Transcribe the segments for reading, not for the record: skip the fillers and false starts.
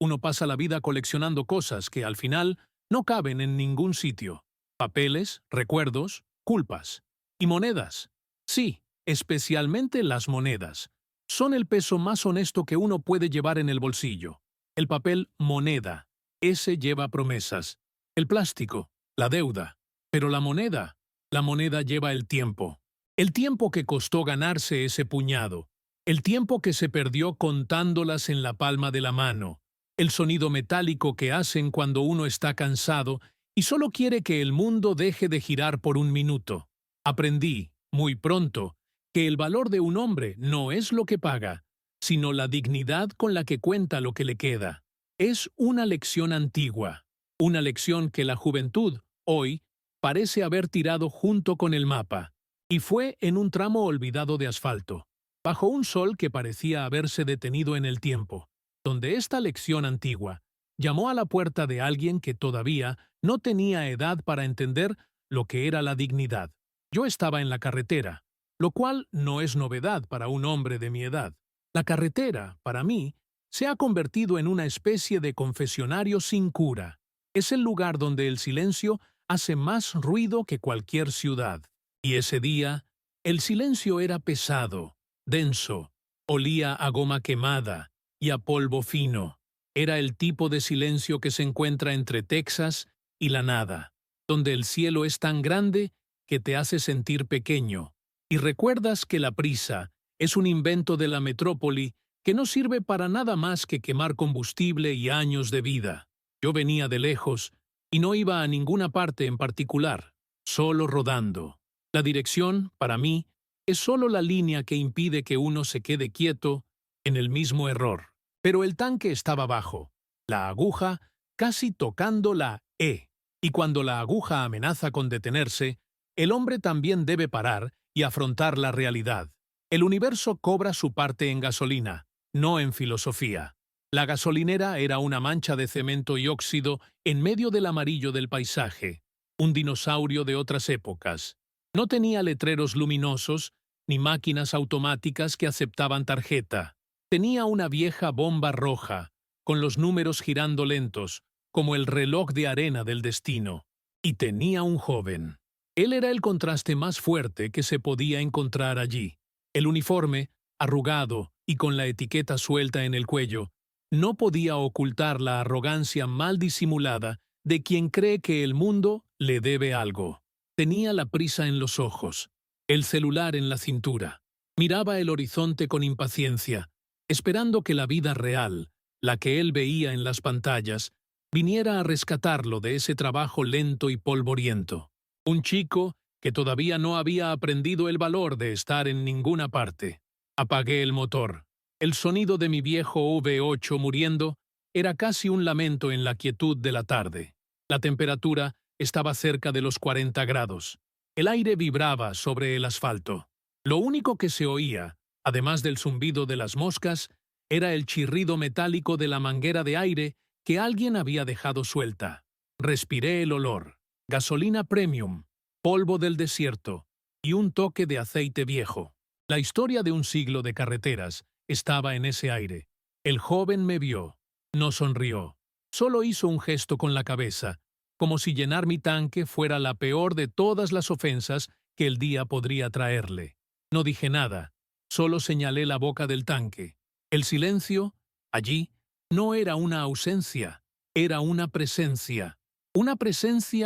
Uno pasa la vida coleccionando cosas que al final no caben en ningún sitio. Papeles, recuerdos, culpas. Y monedas. Sí, especialmente las monedas. Son el peso más honesto que uno puede llevar en el bolsillo. El papel moneda. Ese lleva promesas. El plástico, la deuda. Pero la moneda lleva el tiempo. El tiempo que costó ganarse ese puñado. El tiempo que se perdió contándolas en la palma de la mano. El sonido metálico que hacen cuando uno está cansado y solo quiere que el mundo deje de girar por un minuto. Aprendí, muy pronto, que el valor de un hombre no es lo que paga, sino la dignidad con la que cuenta lo que le queda. Es una lección antigua, una lección que la juventud, hoy, parece haber tirado junto con el mapa, y fue en un tramo olvidado de asfalto, bajo un sol que parecía haberse detenido en el tiempo, donde esta lección antigua llamó a la puerta de alguien que todavía no tenía edad para entender lo que era la dignidad. Yo estaba en la carretera, lo cual no es novedad para un hombre de mi edad. La carretera, para mí, se ha convertido en una especie de confesionario sin cura. Es el lugar donde el silencio hace más ruido que cualquier ciudad. Y ese día, el silencio era pesado, denso, olía a goma quemada y a polvo fino. Era el tipo de silencio que se encuentra entre Texas y la nada, donde el cielo es tan grande que te hace sentir pequeño, y recuerdas que la prisa es un invento de la metrópoli que no sirve para nada más que quemar combustible y años de vida. Yo venía de lejos y no iba a ninguna parte en particular, solo rodando. La dirección, para mí, es solo la línea que impide que uno se quede quieto en el mismo error. Pero el tanque estaba bajo, la aguja casi tocando la E, y cuando la aguja amenaza con detenerse, el hombre también debe parar y afrontar la realidad. El universo cobra su parte en gasolina, no en filosofía. La gasolinera era una mancha de cemento y óxido en medio del amarillo del paisaje, un dinosaurio de otras épocas. No tenía letreros luminosos ni máquinas automáticas que aceptaban tarjeta. Tenía una vieja bomba roja, con los números girando lentos, como el reloj de arena del destino. Y tenía un joven. Él era el contraste más fuerte que se podía encontrar allí. El uniforme, arrugado y con la etiqueta suelta en el cuello, no podía ocultar la arrogancia mal disimulada de quien cree que el mundo le debe algo. Tenía la prisa en los ojos, el celular en la cintura. Miraba el horizonte con impaciencia, esperando que la vida real, la que él veía en las pantallas, viniera a rescatarlo de ese trabajo lento y polvoriento. Un chico que todavía no había aprendido el valor de estar en ninguna parte. Apagué el motor. El sonido de mi viejo V8 muriendo era casi un lamento en la quietud de la tarde. La temperatura estaba cerca de los 40 grados. El aire vibraba sobre el asfalto. Lo único que se oía, además del zumbido de las moscas, era el chirrido metálico de la manguera de aire que alguien había dejado suelta. Respiré el olor. Gasolina premium, polvo del desierto y un toque de aceite viejo. La historia de un siglo de carreteras estaba en ese aire. El joven me vio. No sonrió. Solo hizo un gesto con la cabeza, como si llenar mi tanque fuera la peor de todas las ofensas que el día podría traerle. No dije nada, solo señalé la boca del tanque. El silencio, allí, no era una ausencia, era una presencia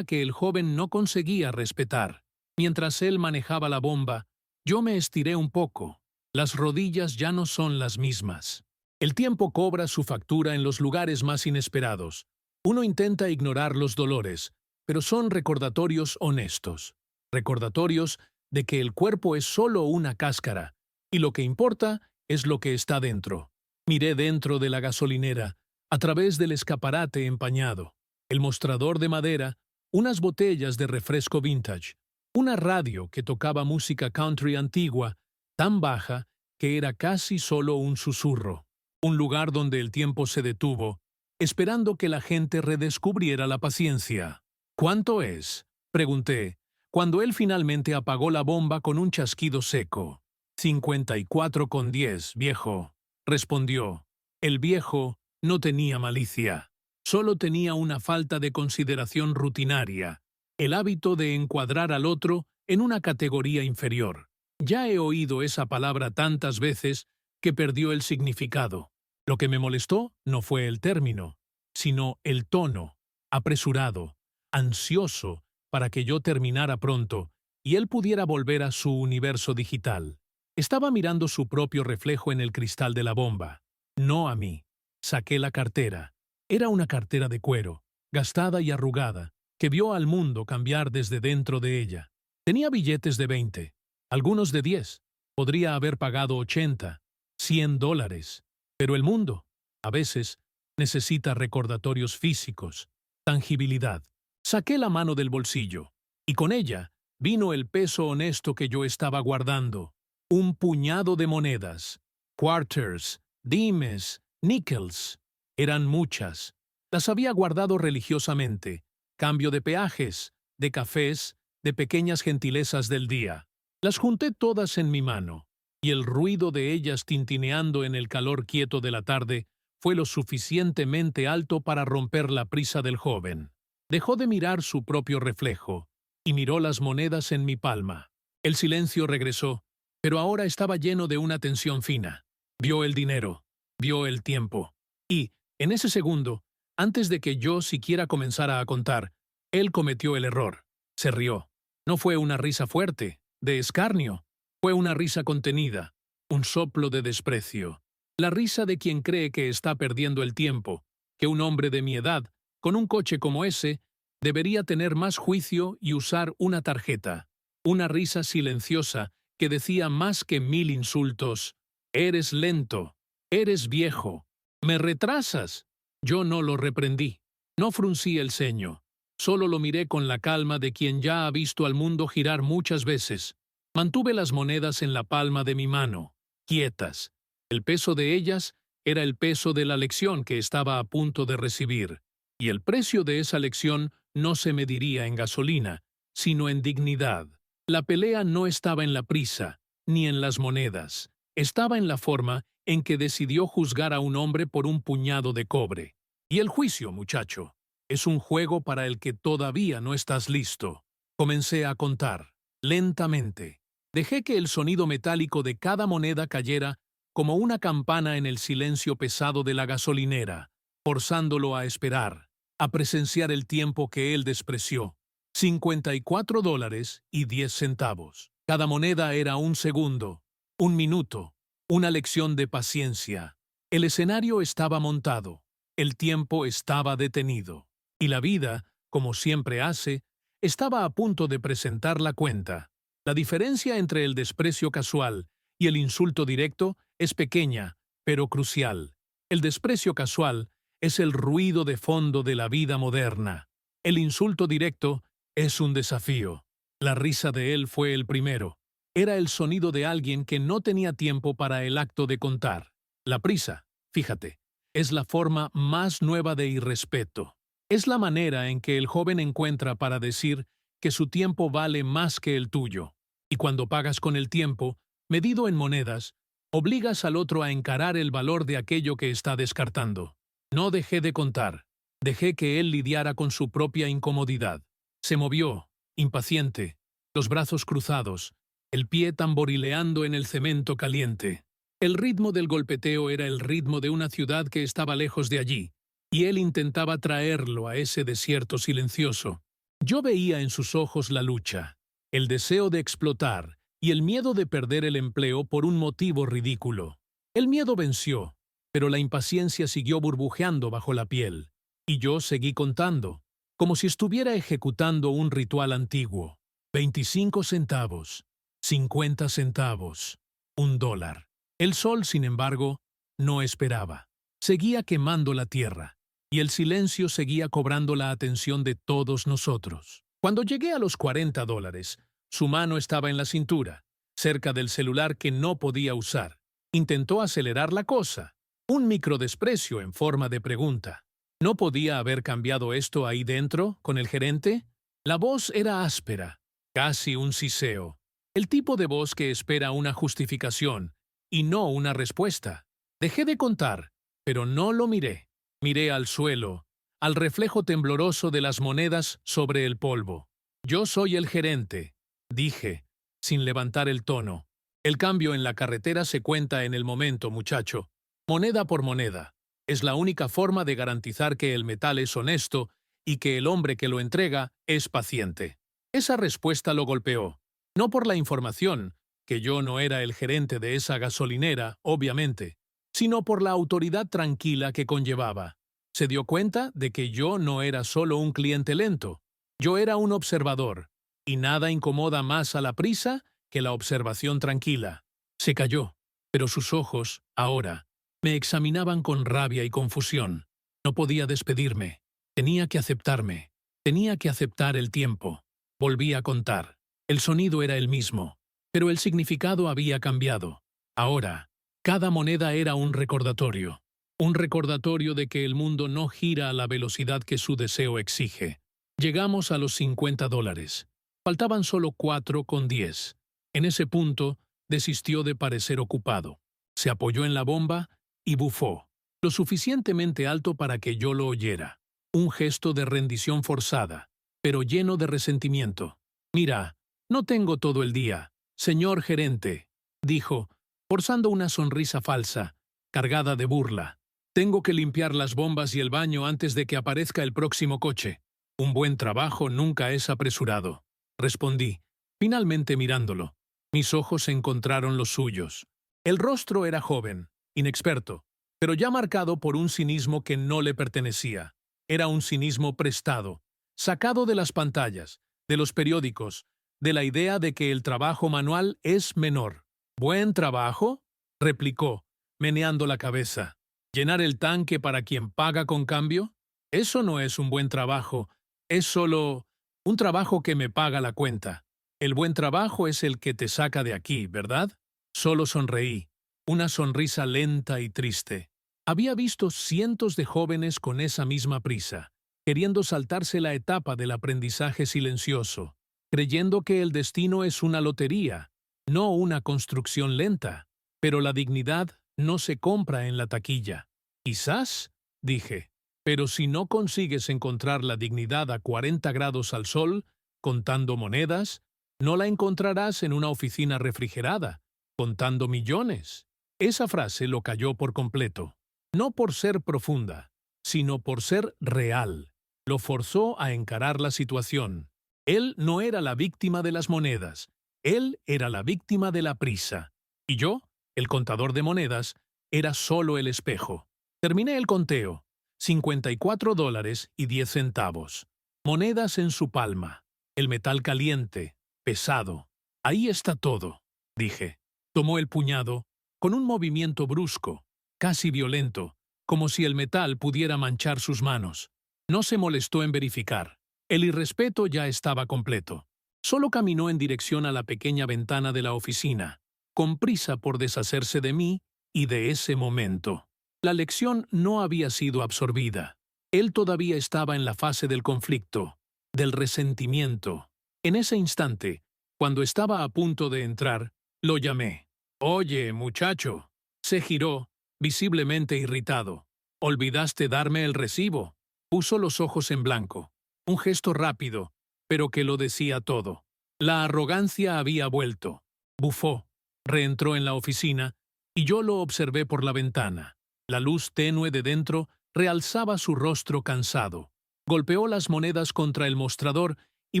que el joven no conseguía respetar. Mientras él manejaba la bomba, yo me estiré un poco. Las rodillas ya no son las mismas. El tiempo cobra su factura en los lugares más inesperados. Uno intenta ignorar los dolores, pero son recordatorios honestos. Recordatorios de que el cuerpo es solo una cáscara, y lo que importa es lo que está dentro. Miré dentro de la gasolinera, a través del escaparate empañado, el mostrador de madera, unas botellas de refresco vintage, una radio que tocaba música country antigua, tan baja que era casi solo un susurro. Un lugar donde el tiempo se detuvo, esperando que la gente redescubriera la paciencia. ¿Cuánto es?, pregunté, cuando él finalmente apagó la bomba con un chasquido seco. 54,10, viejo, respondió. El viejo no tenía malicia. Solo tenía una falta de consideración rutinaria, el hábito de encuadrar al otro en una categoría inferior. Ya he oído esa palabra tantas veces que perdió el significado. Lo que me molestó no fue el término, sino el tono, apresurado, ansioso para que yo terminara pronto y él pudiera volver a su universo digital. Estaba mirando su propio reflejo en el cristal de la bomba, no a mí. Saqué la cartera. Era una cartera de cuero, gastada y arrugada, que vio al mundo cambiar desde dentro de ella. Tenía billetes de 20, algunos de 10. Podría haber pagado 80, $100. Pero el mundo, a veces, necesita recordatorios físicos, tangibilidad. Saqué la mano del bolsillo, y con ella vino el peso honesto que yo estaba guardando. Un puñado de monedas, quarters, dimes, nickels. Eran muchas. Las había guardado religiosamente, cambio de peajes, de cafés, de pequeñas gentilezas del día. Las junté todas en mi mano, y el ruido de ellas tintineando en el calor quieto de la tarde fue lo suficientemente alto para romper la prisa del joven. Dejó de mirar su propio reflejo, y miró las monedas en mi palma. El silencio regresó, pero ahora estaba lleno de una tensión fina. Vio el dinero, vio el tiempo, y, en ese segundo, antes de que yo siquiera comenzara a contar, él cometió el error. Se rió. No fue una risa fuerte, de escarnio. Fue una risa contenida, un soplo de desprecio. La risa de quien cree que está perdiendo el tiempo, que un hombre de mi edad, con un coche como ese, debería tener más juicio y usar una tarjeta. Una risa silenciosa que decía más que 1000 insultos. Eres lento, eres viejo, me retrasas. Yo no lo reprendí, no fruncí el ceño, solo lo miré con la calma de quien ya ha visto al mundo girar muchas veces. Mantuve las monedas en la palma de mi mano, quietas. El peso de ellas era el peso de la lección que estaba a punto de recibir, y el precio de esa lección no se mediría en gasolina, sino en dignidad. La pelea no estaba en la prisa, ni en las monedas, estaba en la forma en que decidió juzgar a un hombre por un puñado de cobre. Y el juicio, muchacho, es un juego para el que todavía no estás listo. Comencé a contar, lentamente. Dejé que el sonido metálico de cada moneda cayera como una campana en el silencio pesado de la gasolinera, forzándolo a esperar, a presenciar el tiempo que él despreció. $54.10. Cada moneda era un segundo, un minuto, una lección de paciencia. El escenario estaba montado, el tiempo estaba detenido, y la vida, como siempre hace, estaba a punto de presentar la cuenta. La diferencia entre el desprecio casual y el insulto directo es pequeña, pero crucial. El desprecio casual es el ruido de fondo de la vida moderna. El insulto directo es un desafío. La risa de él fue el primero. Era el sonido de alguien que no tenía tiempo para el acto de contar. La prisa, fíjate, es la forma más nueva de irrespeto. Es la manera en que el joven encuentra para decir que su tiempo vale más que el tuyo. Y cuando pagas con el tiempo, medido en monedas, obligas al otro a encarar el valor de aquello que está descartando. No dejé de contar. Dejé que él lidiara con su propia incomodidad. Se movió, impaciente, los brazos cruzados, el pie tamborileando en el cemento caliente. El ritmo del golpeteo era el ritmo de una ciudad que estaba lejos de allí, y él intentaba traerlo a ese desierto silencioso. Yo veía en sus ojos la lucha, el deseo de explotar y el miedo de perder el empleo por un motivo ridículo. El miedo venció, pero la impaciencia siguió burbujeando bajo la piel, y yo seguí contando, como si estuviera ejecutando un ritual antiguo. 25 centavos, 50 centavos, $1. El sol, sin embargo, no esperaba. Seguía quemando la tierra, y el silencio seguía cobrando la atención de todos nosotros. Cuando llegué a los $40, su mano estaba en la cintura, cerca del celular que no podía usar. Intentó acelerar la cosa, un microdesprecio en forma de pregunta. ¿No podía haber cambiado esto ahí dentro, con el gerente? La voz era áspera, casi un siseo. El tipo de voz que espera una justificación y no una respuesta. Dejé de contar, pero no lo miré. Miré al suelo, al reflejo tembloroso de las monedas sobre el polvo. Yo soy el gerente, dije, sin levantar el tono. El cambio en la carretera se cuenta en el momento, muchacho. Moneda por moneda. Es la única forma de garantizar que el metal es honesto y que el hombre que lo entrega es paciente. Esa respuesta lo golpeó. No por la información, que yo no era el gerente de esa gasolinera, obviamente, sino por la autoridad tranquila que conllevaba. Se dio cuenta de que yo no era solo un cliente lento, yo era un observador, y nada incomoda más a la prisa que la observación tranquila. Se calló, pero sus ojos, ahora, me examinaban con rabia y confusión. No podía despedirme. Tenía que aceptarme. Tenía que aceptar el tiempo. Volví a contar. El sonido era el mismo, pero el significado había cambiado. Ahora, cada moneda era un recordatorio de que el mundo no gira a la velocidad que su deseo exige. Llegamos a los $50. Faltaban solo 4,10. En ese punto, desistió de parecer ocupado. Se apoyó en la bomba y bufó, lo suficientemente alto para que yo lo oyera. Un gesto de rendición forzada, pero lleno de resentimiento. «Mira, no tengo todo el día, señor gerente», dijo, forzando una sonrisa falsa, cargada de burla. «Tengo que limpiar las bombas y el baño antes de que aparezca el próximo coche. Un buen trabajo nunca es apresurado», respondí, finalmente mirándolo. Mis ojos encontraron los suyos. El rostro era joven, inexperto, pero ya marcado por un cinismo que no le pertenecía. Era un cinismo prestado, sacado de las pantallas, de los periódicos, de la idea de que el trabajo manual es menor. «¿Buen trabajo?», replicó, meneando la cabeza. «¿Llenar el tanque para quien paga con cambio? Eso no es un buen trabajo, es solo un trabajo que me paga la cuenta. El buen trabajo es el que te saca de aquí, ¿verdad?». Solo sonreí, una sonrisa lenta y triste. Había visto cientos de jóvenes con esa misma prisa, queriendo saltarse la etapa del aprendizaje silencioso, creyendo que el destino es una lotería, no una construcción lenta. Pero la dignidad no se compra en la taquilla. «Quizás», dije, «pero si no consigues encontrar la dignidad a 40 grados al sol, contando monedas, no la encontrarás en una oficina refrigerada, contando millones». Esa frase lo calló por completo. No por ser profunda, sino por ser real. Lo forzó a encarar la situación. Él no era la víctima de las monedas. Él era la víctima de la prisa. Y yo, el contador de monedas, era solo el espejo. Terminé el conteo. $54.10. Monedas en su palma. El metal caliente, pesado. «Ahí está todo», dije. Tomó el puñado, con un movimiento brusco, casi violento, como si el metal pudiera manchar sus manos. No se molestó en verificar. El irrespeto ya estaba completo. Solo caminó en dirección a la pequeña ventana de la oficina, con prisa por deshacerse de mí y de ese momento. La lección no había sido absorbida. Él todavía estaba en la fase del conflicto, del resentimiento. En ese instante, cuando estaba a punto de entrar, lo llamé. «Oye, muchacho». Se giró, visiblemente irritado. «¿Olvidaste darme el recibo?». Puso los ojos en blanco. Un gesto rápido, pero que lo decía todo. La arrogancia había vuelto. Bufó, reentró en la oficina, y yo lo observé por la ventana. La luz tenue de dentro realzaba su rostro cansado. Golpeó las monedas contra el mostrador y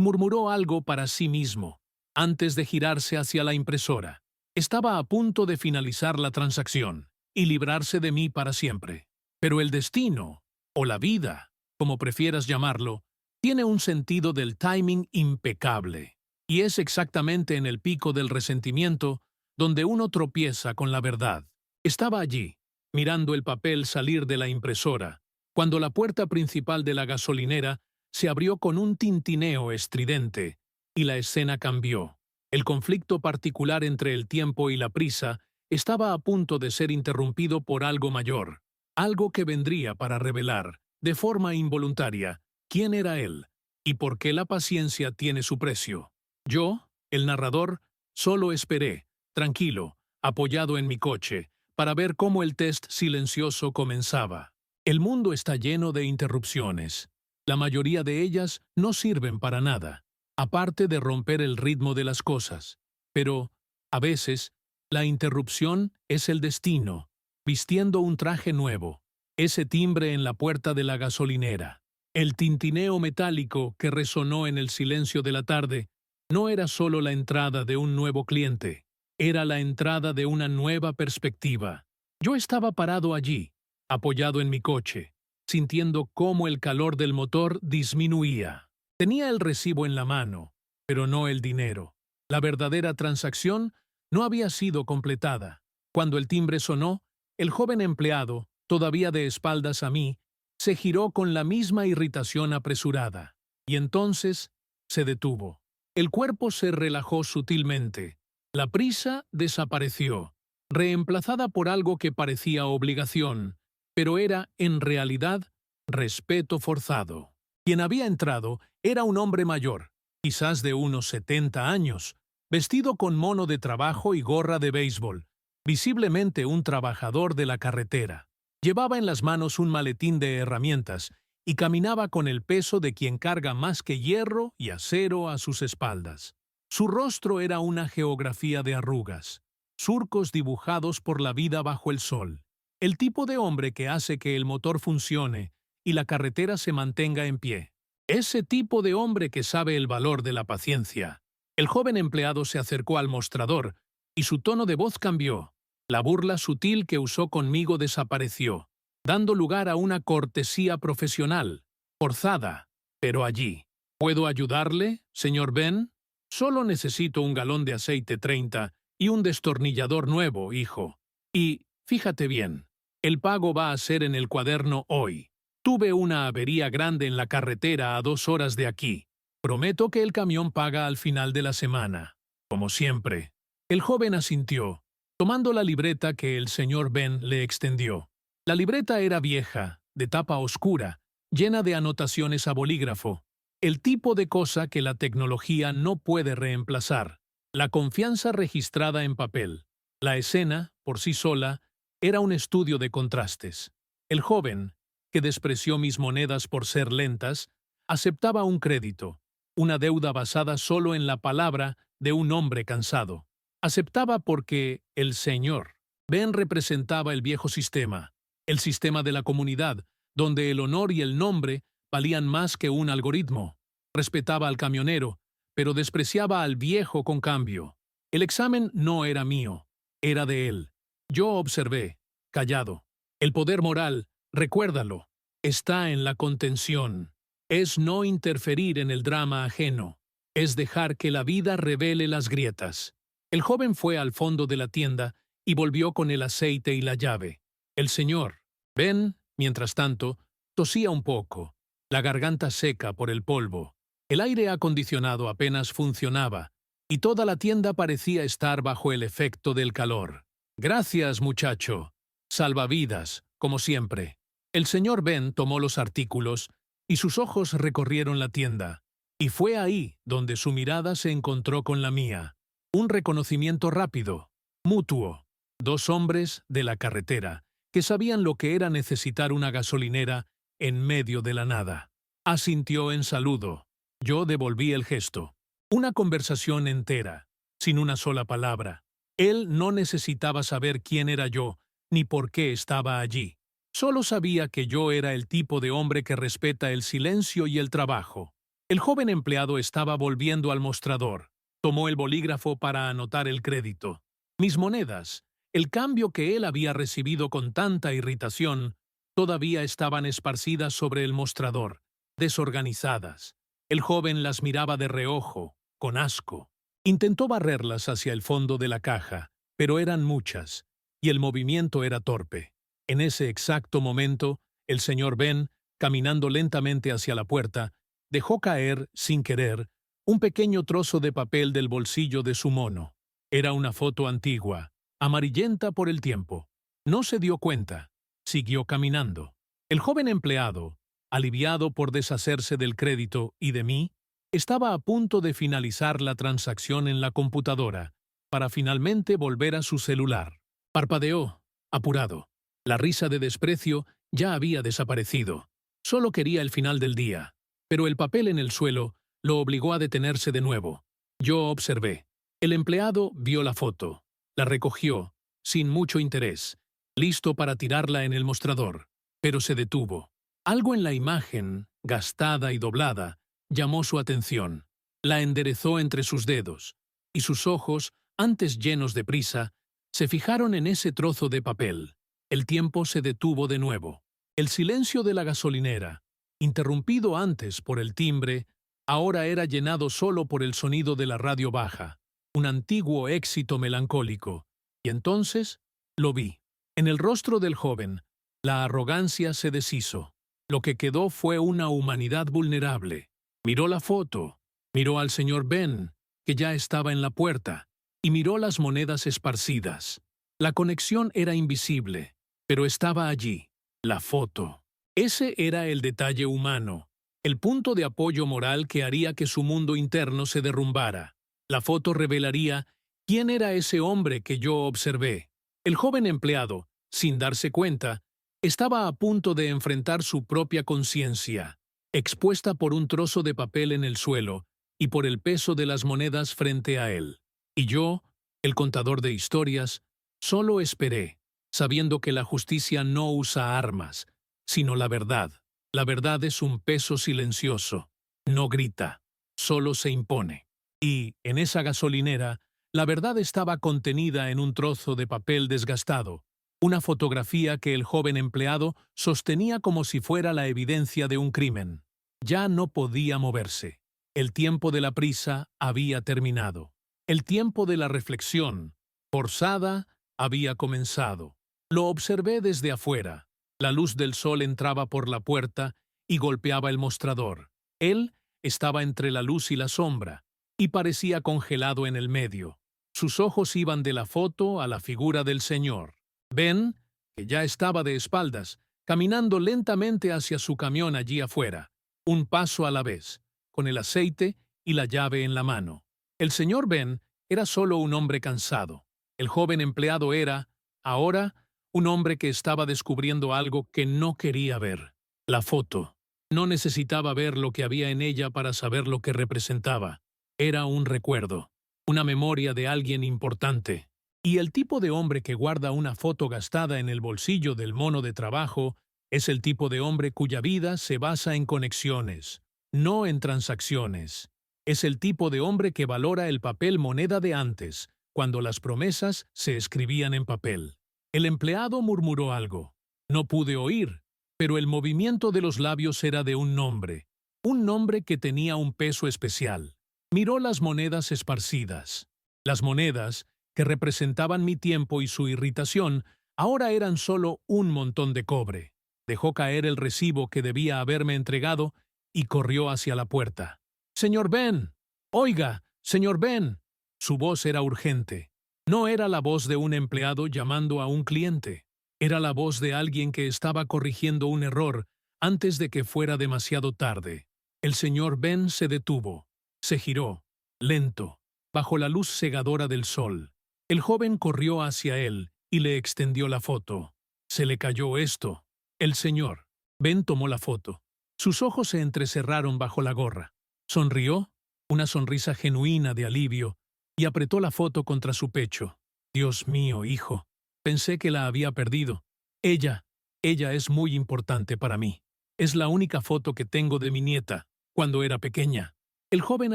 murmuró algo para sí mismo, antes de girarse hacia la impresora. Estaba a punto de finalizar la transacción y librarse de mí para siempre. Pero el destino, o la vida, como prefieras llamarlo, tiene un sentido del timing impecable. Y es exactamente en el pico del resentimiento donde uno tropieza con la verdad. Estaba allí, mirando el papel salir de la impresora, cuando la puerta principal de la gasolinera se abrió con un tintineo estridente, y la escena cambió. El conflicto particular entre el tiempo y la prisa estaba a punto de ser interrumpido por algo mayor, algo que vendría para revelar, de forma involuntaria, quién era él y por qué la paciencia tiene su precio. Yo, el narrador, solo esperé, tranquilo, apoyado en mi coche, para ver cómo el test silencioso comenzaba. El mundo está lleno de interrupciones. La mayoría de ellas no sirven para nada, aparte de romper el ritmo de las cosas. Pero, a veces, la interrupción es el destino, vistiendo un traje nuevo, ese timbre en la puerta de la gasolinera. El tintineo metálico que resonó en el silencio de la tarde no era solo la entrada de un nuevo cliente, era la entrada de una nueva perspectiva. Yo estaba parado allí, apoyado en mi coche, sintiendo cómo el calor del motor disminuía. Tenía el recibo en la mano, pero no el dinero. La verdadera transacción no había sido completada. Cuando el timbre sonó, el joven empleado, todavía de espaldas a mí, se giró con la misma irritación apresurada. Y entonces se detuvo. El cuerpo se relajó sutilmente. La prisa desapareció, reemplazada por algo que parecía obligación, pero era, en realidad, respeto forzado. Quien había entrado era un hombre mayor, quizás de unos 70 años, vestido con mono de trabajo y gorra de béisbol, visiblemente un trabajador de la carretera. Llevaba en las manos un maletín de herramientas y caminaba con el peso de quien carga más que hierro y acero a sus espaldas. Su rostro era una geografía de arrugas, surcos dibujados por la vida bajo el sol. El tipo de hombre que hace que el motor funcione y la carretera se mantenga en pie. Ese tipo de hombre que sabe el valor de la paciencia. El joven empleado se acercó al mostrador y su tono de voz cambió. La burla sutil que usó conmigo desapareció, dando lugar a una cortesía profesional, forzada, pero allí. ¿Puedo ayudarle, señor Ben? Solo necesito un galón de aceite 30 y un destornillador nuevo, hijo. Y, fíjate bien, el pago va a ser en el cuaderno hoy. Tuve una avería grande en la carretera a 2 horas de aquí. Prometo que el camión paga al final de la semana. Como siempre. El joven asintió, tomando la libreta que el señor Ben le extendió. La libreta era vieja, de tapa oscura, llena de anotaciones a bolígrafo. El tipo de cosa que la tecnología no puede reemplazar. La confianza registrada en papel. La escena, por sí sola, era un estudio de contrastes. El joven, que despreció mis monedas por ser lentas, aceptaba un crédito, una deuda basada solo en la palabra de un hombre cansado. Aceptaba porque el señor Ben representaba el viejo sistema, el sistema de la comunidad, donde el honor y el nombre valían más que un algoritmo. Respetaba al camionero, pero despreciaba al viejo con cambio. El examen no era mío, era de él. Yo observé, callado. El poder moral, recuérdalo, está en la contención. Es no interferir en el drama ajeno. Es dejar que la vida revele las grietas. El joven fue al fondo de la tienda y volvió con el aceite y la llave. El señor Ben, mientras tanto, tosía un poco, la garganta seca por el polvo. El aire acondicionado apenas funcionaba, y toda la tienda parecía estar bajo el efecto del calor. Gracias, muchacho. Salvavidas, como siempre. El señor Ben tomó los artículos y sus ojos recorrieron la tienda. Y fue ahí donde su mirada se encontró con la mía. Un reconocimiento rápido, mutuo. 2 hombres de la carretera que sabían lo que era necesitar una gasolinera en medio de la nada. Asintió en saludo. Yo devolví el gesto. Una conversación entera, sin una sola palabra. Él no necesitaba saber quién era yo, ni por qué estaba allí. Solo sabía que yo era el tipo de hombre que respeta el silencio y el trabajo. El joven empleado estaba volviendo al mostrador. Tomó el bolígrafo para anotar el crédito. Mis monedas, el cambio que él había recibido con tanta irritación, todavía estaban esparcidas sobre el mostrador, desorganizadas. El joven las miraba de reojo, con asco. Intentó barrerlas hacia el fondo de la caja, pero eran muchas, y el movimiento era torpe. En ese exacto momento, el señor Ben, caminando lentamente hacia la puerta, dejó caer, sin querer, un pequeño trozo de papel del bolsillo de su mono. Era una foto antigua, amarillenta por el tiempo. No se dio cuenta. Siguió caminando. El joven empleado, aliviado por deshacerse del crédito y de mí, estaba a punto de finalizar la transacción en la computadora, para finalmente volver a su celular. Parpadeó, apurado. La risa de desprecio ya había desaparecido. Solo quería el final del día. Pero el papel en el suelo lo obligó a detenerse de nuevo. Yo observé. El empleado vio la foto. La recogió, sin mucho interés, listo para tirarla en el mostrador. Pero se detuvo. Algo en la imagen, gastada y doblada, llamó su atención. La enderezó entre sus dedos, y sus ojos, antes llenos de prisa, se fijaron en ese trozo de papel. El tiempo se detuvo de nuevo. El silencio de la gasolinera, interrumpido antes por el timbre, ahora era llenado solo por el sonido de la radio baja, un antiguo éxito melancólico. Y entonces lo vi. En el rostro del joven, la arrogancia se deshizo. Lo que quedó fue una humanidad vulnerable. Miró la foto, miró al señor Ben, que ya estaba en la puerta, y miró las monedas esparcidas. La conexión era invisible, pero estaba allí, la foto. Ese era el detalle humano, el punto de apoyo moral que haría que su mundo interno se derrumbara. La foto revelaría quién era ese hombre que yo observé. El joven empleado, sin darse cuenta, estaba a punto de enfrentar su propia conciencia, expuesta por un trozo de papel en el suelo y por el peso de las monedas frente a él. Y yo, el contador de historias, solo esperé, sabiendo que la justicia no usa armas, sino la verdad. La verdad es un peso silencioso, no grita, solo se impone. Y, en esa gasolinera, la verdad estaba contenida en un trozo de papel desgastado, una fotografía que el joven empleado sostenía como si fuera la evidencia de un crimen. Ya no podía moverse. El tiempo de la prisa había terminado. El tiempo de la reflexión, forzada, había comenzado. Lo observé desde afuera. La luz del sol entraba por la puerta y golpeaba el mostrador. Él estaba entre la luz y la sombra, y parecía congelado en el medio. Sus ojos iban de la foto a la figura del señor. Ben, que ya estaba de espaldas, caminando lentamente hacia su camión allí afuera, un paso a la vez, con el aceite y la llave en la mano. El señor Ben era solo un hombre cansado. El joven empleado era, ahora, un hombre que estaba descubriendo algo que no quería ver. La foto. No necesitaba ver lo que había en ella para saber lo que representaba. Era un recuerdo, una memoria de alguien importante. Y el tipo de hombre que guarda una foto gastada en el bolsillo del mono de trabajo es el tipo de hombre cuya vida se basa en conexiones, no en transacciones. Es el tipo de hombre que valora el papel moneda de antes, cuando las promesas se escribían en papel. El empleado murmuró algo. No pude oír, pero el movimiento de los labios era de un nombre que tenía un peso especial. Miró las monedas esparcidas. Las monedas, que representaban mi tiempo y su irritación, ahora eran solo un montón de cobre. Dejó caer el recibo que debía haberme entregado y corrió hacia la puerta. «¡Señor Ben! ¡Oiga, señor Ben!». Su voz era urgente. No era la voz de un empleado llamando a un cliente. Era la voz de alguien que estaba corrigiendo un error antes de que fuera demasiado tarde. El señor Ben se detuvo. Se giró, lento, bajo la luz cegadora del sol. El joven corrió hacia él y le extendió la foto. Se le cayó esto. El señor Ben tomó la foto. Sus ojos se entrecerraron bajo la gorra. Sonrió, una sonrisa genuina de alivio, y apretó la foto contra su pecho. «Dios mío, hijo. Pensé que la había perdido. Ella es muy importante para mí. Es la única foto que tengo de mi nieta, cuando era pequeña». El joven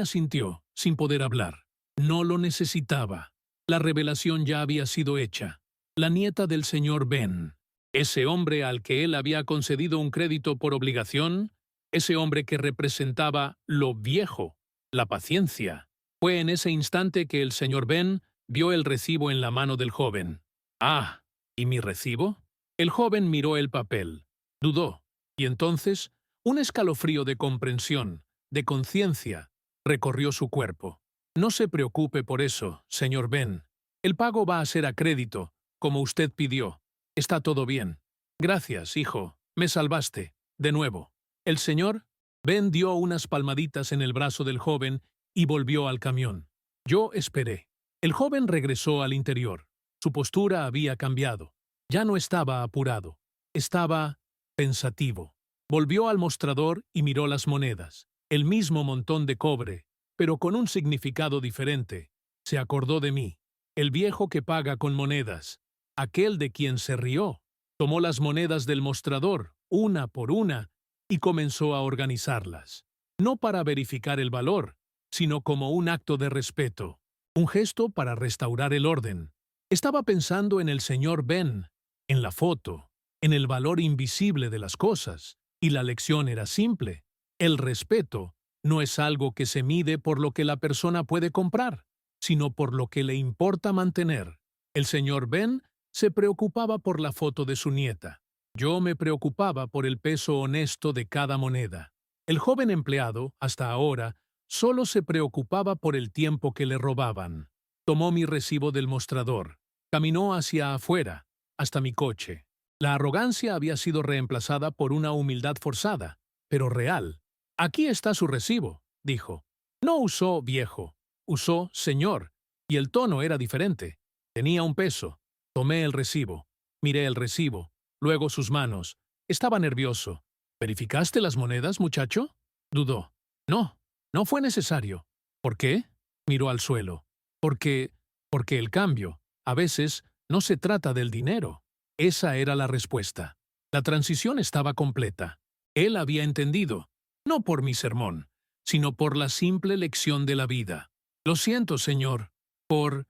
asintió, sin poder hablar. No lo necesitaba. La revelación ya había sido hecha. La nieta del señor Ben. Ese hombre al que él había concedido un crédito por obligación, ese hombre que representaba lo viejo, la paciencia. Fue en ese instante que el señor Ben vio el recibo en la mano del joven. «Ah, ¿y mi recibo?». El joven miró el papel. Dudó, y entonces un escalofrío de comprensión, de conciencia, recorrió su cuerpo. «No se preocupe por eso, señor Ben. El pago va a ser a crédito, como usted pidió. Está todo bien. Gracias, hijo. Me salvaste. De nuevo». El señor Ben dio unas palmaditas en el brazo del joven y volvió al camión. Yo esperé. El joven regresó al interior. Su postura había cambiado. Ya no estaba apurado. Estaba pensativo. Volvió al mostrador y miró las monedas. El mismo montón de cobre, pero con un significado diferente. Se acordó de mí, el viejo que paga con monedas, aquel de quien se rió. Tomó las monedas del mostrador, una por una, y comenzó a organizarlas. No para verificar el valor, sino como un acto de respeto, un gesto para restaurar el orden. Estaba pensando en el señor Ben, en la foto, en el valor invisible de las cosas, y la lección era simple. El respeto no es algo que se mide por lo que la persona puede comprar, sino por lo que le importa mantener. El señor Ben se preocupaba por la foto de su nieta. Yo me preocupaba por el peso honesto de cada moneda. El joven empleado, hasta ahora, solo se preocupaba por el tiempo que le robaban. Tomó mi recibo del mostrador. Caminó hacia afuera, hasta mi coche. La arrogancia había sido reemplazada por una humildad forzada, pero real. «Aquí está su recibo», dijo. No usó viejo, usó señor, y el tono era diferente. Tenía un peso. Tomé el recibo. Miré el recibo. Luego sus manos. Estaba nervioso. «¿Verificaste las monedas, muchacho?» Dudó. «No, no fue necesario». «¿Por qué?» Miró al suelo. Porque el cambio, a veces, no se trata del dinero». Esa era la respuesta. La transición estaba completa. Él había entendido, no por mi sermón, sino por la simple lección de la vida. «Lo siento, señor, por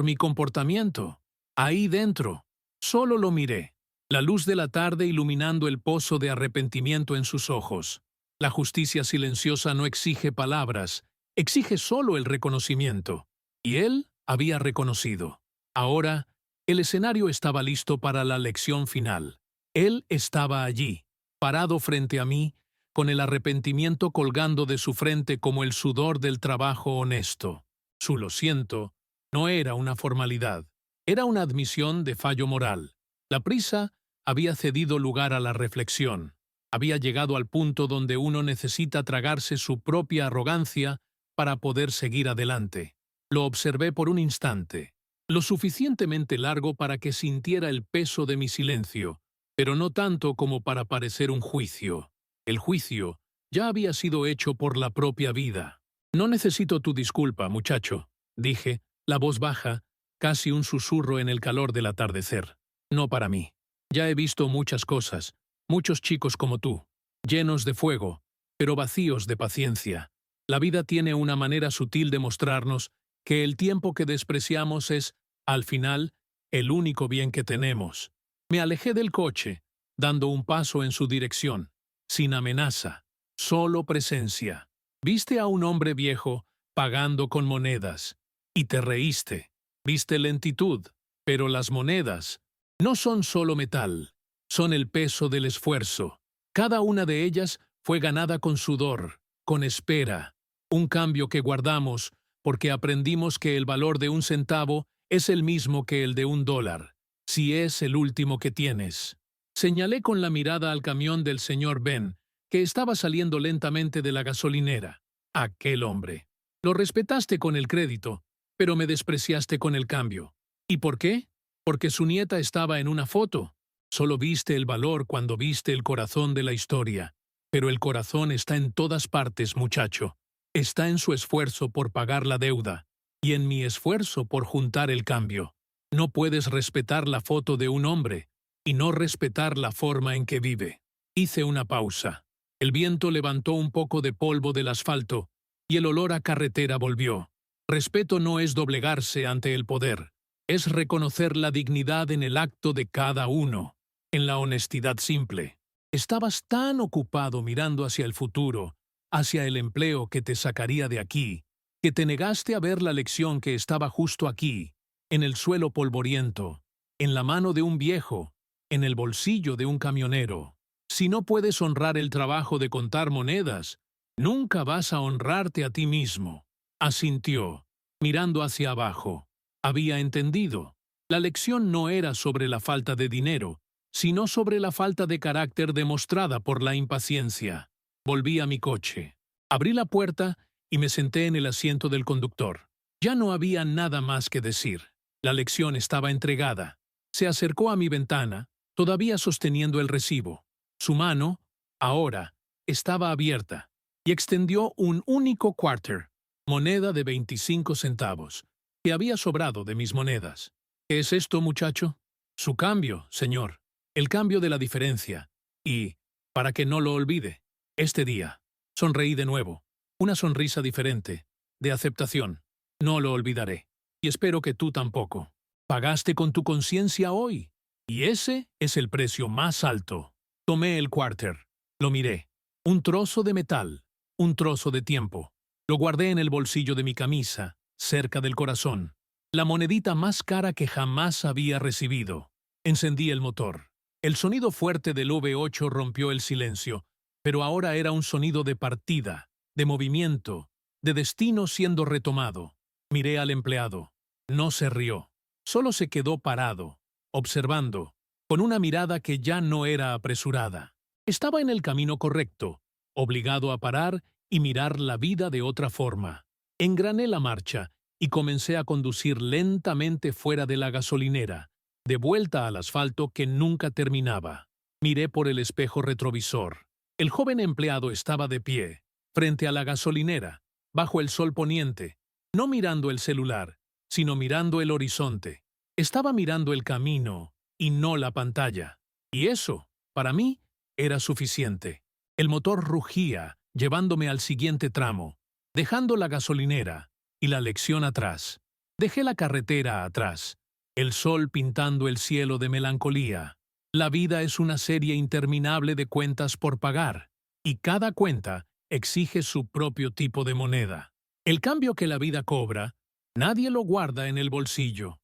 mi comportamiento. Ahí dentro». Solo lo miré, la luz de la tarde iluminando el pozo de arrepentimiento en sus ojos. La justicia silenciosa no exige palabras, exige solo el reconocimiento. Y él había reconocido. Ahora, el escenario estaba listo para la lección final. Él estaba allí, parado frente a mí, con el arrepentimiento colgando de su frente como el sudor del trabajo honesto. Su «lo siento» no era una formalidad, era una admisión de fallo moral. La prisa había cedido lugar a la reflexión. Había llegado al punto donde uno necesita tragarse su propia arrogancia para poder seguir adelante. Lo observé por un instante, lo suficientemente largo para que sintiera el peso de mi silencio, pero no tanto como para parecer un juicio. El juicio ya había sido hecho por la propia vida. «No necesito tu disculpa, muchacho», dije, la voz baja, casi un susurro en el calor del atardecer. «No para mí. Ya he visto muchas cosas, muchos chicos como tú, llenos de fuego, pero vacíos de paciencia. La vida tiene una manera sutil de mostrarnos que el tiempo que despreciamos es, al final, el único bien que tenemos». Me alejé del coche, dando un paso en su dirección, sin amenaza, solo presencia. Viste a un hombre viejo pagando con monedas, y te reíste. Viste lentitud, pero las monedas no son solo metal, son el peso del esfuerzo. Cada una de ellas fue ganada con sudor, con espera, un cambio que guardamos porque aprendimos que el valor de un centavo es el mismo que el de $1, si es el último que tienes. Señalé con la mirada al camión del señor Ben, que estaba saliendo lentamente de la gasolinera. Aquel hombre. Lo respetaste con el crédito, pero me despreciaste con el cambio. ¿Y por qué? Porque su nieta estaba en una foto. Solo viste el valor cuando viste el corazón de la historia. Pero el corazón está en todas partes, muchacho. Está en su esfuerzo por pagar la deuda, y en mi esfuerzo por juntar el cambio. No puedes respetar la foto de un hombre, y no respetar la forma en que vive. Hice una pausa. El viento levantó un poco de polvo del asfalto, y el olor a carretera volvió. Respeto no es doblegarse ante el poder, es reconocer la dignidad en el acto de cada uno, en la honestidad simple. Estabas tan ocupado mirando hacia el futuro, hacia el empleo que te sacaría de aquí, que te negaste a ver la lección que estaba justo aquí, en el suelo polvoriento, en la mano de un viejo, en el bolsillo de un camionero. Si no puedes honrar el trabajo de contar monedas, nunca vas a honrarte a ti mismo. Asintió, mirando hacia abajo. Había entendido. La lección no era sobre la falta de dinero, sino sobre la falta de carácter demostrada por la impaciencia. Volví a mi coche. Abrí la puerta y me senté en el asiento del conductor. Ya no había nada más que decir. La lección estaba entregada. Se acercó a mi ventana, todavía sosteniendo el recibo. Su mano, ahora, estaba abierta y extendió un único quarter, moneda de 25 centavos, que había sobrado de mis monedas. ¿Qué es esto, muchacho? Su cambio, señor. El cambio de la diferencia. Y, para que no lo olvide, este día, sonreí de nuevo. Una sonrisa diferente, de aceptación. No lo olvidaré. Y espero que tú tampoco. Pagaste con tu conciencia hoy. Y ese es el precio más alto. Tomé el quarter. Lo miré. Un trozo de metal. Un trozo de tiempo. Lo guardé en el bolsillo de mi camisa, cerca del corazón. La monedita más cara que jamás había recibido. Encendí el motor. El sonido fuerte del V8 rompió el silencio, pero ahora era un sonido de partida, de movimiento, de destino siendo retomado. Miré al empleado. No se rió. Solo se quedó parado, observando, con una mirada que ya no era apresurada. Estaba en el camino correcto, obligado a parar y mirar la vida de otra forma. Engrané la marcha y comencé a conducir lentamente fuera de la gasolinera, de vuelta al asfalto que nunca terminaba. Miré por el espejo retrovisor. El joven empleado estaba de pie, frente a la gasolinera, bajo el sol poniente, no mirando el celular, sino mirando el horizonte. Estaba mirando el camino y no la pantalla. Y eso, para mí, era suficiente. El motor rugía, llevándome al siguiente tramo, dejando la gasolinera y la lección atrás. Dejé la carretera atrás, el sol pintando el cielo de melancolía. La vida es una serie interminable de cuentas por pagar, y cada cuenta exige su propio tipo de moneda. El cambio que la vida cobra, nadie lo guarda en el bolsillo.